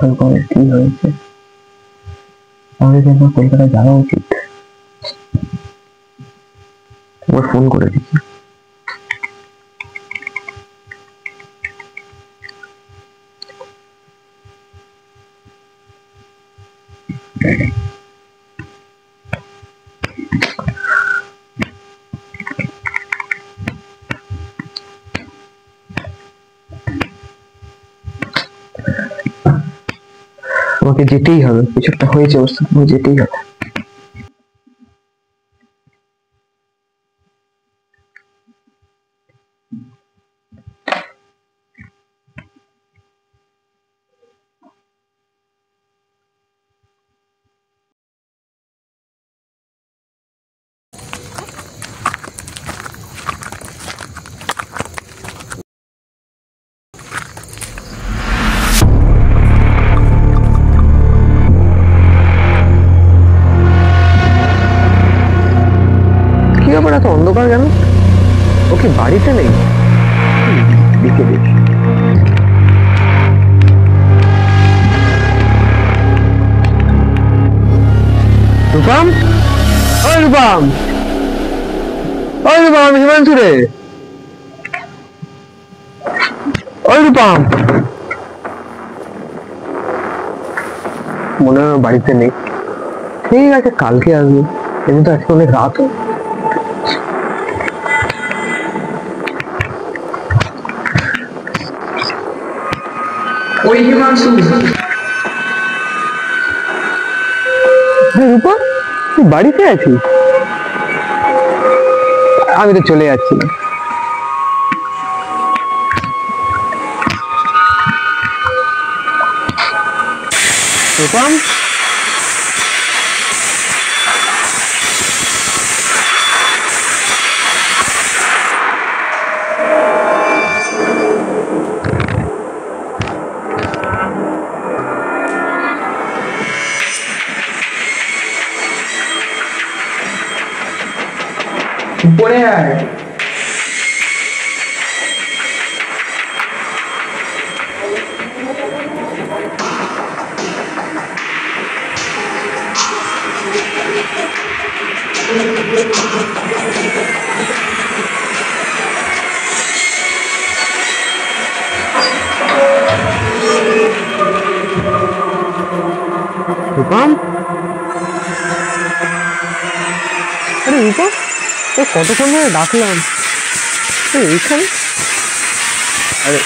তারপরে কি হয়েছে? আমাদের কিন্তু কলকাতায় যাওয়া উচিত। একবার ফোন করে দিচ্ছি। আমাকে যেতেই হবে, কিছু একটা হয়েছে অবস্থা, আমাকে যেতেই হবে। কি ব্যাপার, এত অন্ধকার কেন? ও কি বাড়িতে নেই? দেখে দেখি। রূপম, ওই রূপম, ওই রূপম, আমি হিমাংশু রে। ওই রূপম, মনে হয় বাড়িতে নেই। ঠিক আছে, কালকে আসবো, এমনি তো আজকে অনেক রাত। ওই হিমাংশু, রূপম, তুই বাড়িতে আছিস? আমি তো চলে যাচ্ছিলাম। রূপম, উপরে আয়। রূপম, আরে রূপম, ও কতক্ষণ ধরে ডাকলাম, এইখানে? আরে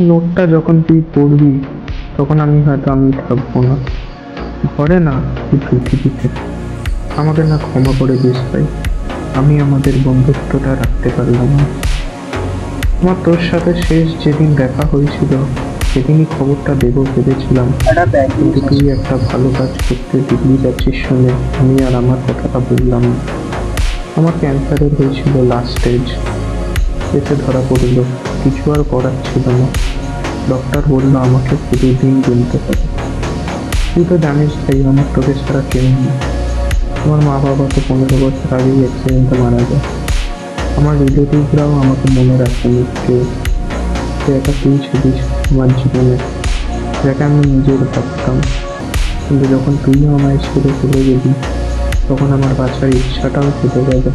নোটটা যখন তুই পড়বি তখন আমি থাকবো না ঘরে, না তুই পৃথিবীতে। আমাকে না ক্ষমা করে দিস ভাই, আমি আমাদের বন্ধুত্বটা রাখতে পারলাম না। আমার তোর সাথে শেষ যেদিন দেখা হয়েছিল সেদিনই খবরটা দেবো ভেবেছিলাম, কিন্তু তুই একটা ভালো কাজ করতে দিল্লি যাচ্ছিস শুনে আমি আর আমার কথাটা বললাম না। আমার ক্যান্সারের হয়েছিল লাস্ট স্টেজ, এসে ধরা পড়লো, কিছু আর করার ছিল না। ডক্টর বললো আমাকে শুধু দিন গুনতে হবে, তুই তো জানিস ভাই আমার তোকে ছাড়া কেউ নেই। আমার মা বাবা তো 15 বছর আগেই অ্যাক্সিডেন্টে মারা যায়। আমার রিলেটিভরাও আমাকে মনে রাখেনি কেউ। সে একা তুই ছিলিস আমার জীবনে, যাকে আমি নিজের ভাবতাম। কিন্তু যখন তুইও আমায় ছেড়ে চলে গেলি, তখন আমার বাঁচার ইচ্ছাটাও কেটে গেল।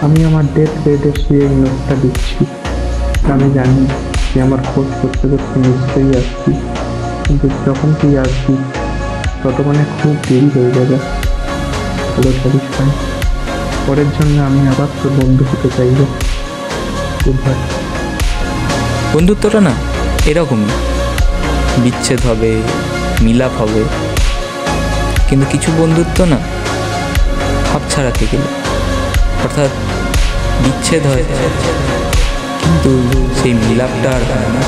আমি আমার ডেথ বেডে শুয়ে এই নোটটা দিচ্ছি। আমি জানি যে আমার খোঁজ করতে করতে নিশ্চয়ই আসবি, কিন্তু যখন তুই আসবি ততক্ষণে খুব দেরি হয়ে যাবে। ভালো থাকিস ভাই। পরের জন্য আমি আবার তোর বন্ধু হতে চাইব। Good bye. বন্ধুত্বটা না এরকমই, বিচ্ছেদ হবে, মিলাপ হবে, কিন্তু কিছু বন্ধুত্ব না হাতছাড়া থেকে গেল, অর্থাৎ বিচ্ছেদ হয় কিন্তু সেই মিলাপটা আর হয় না।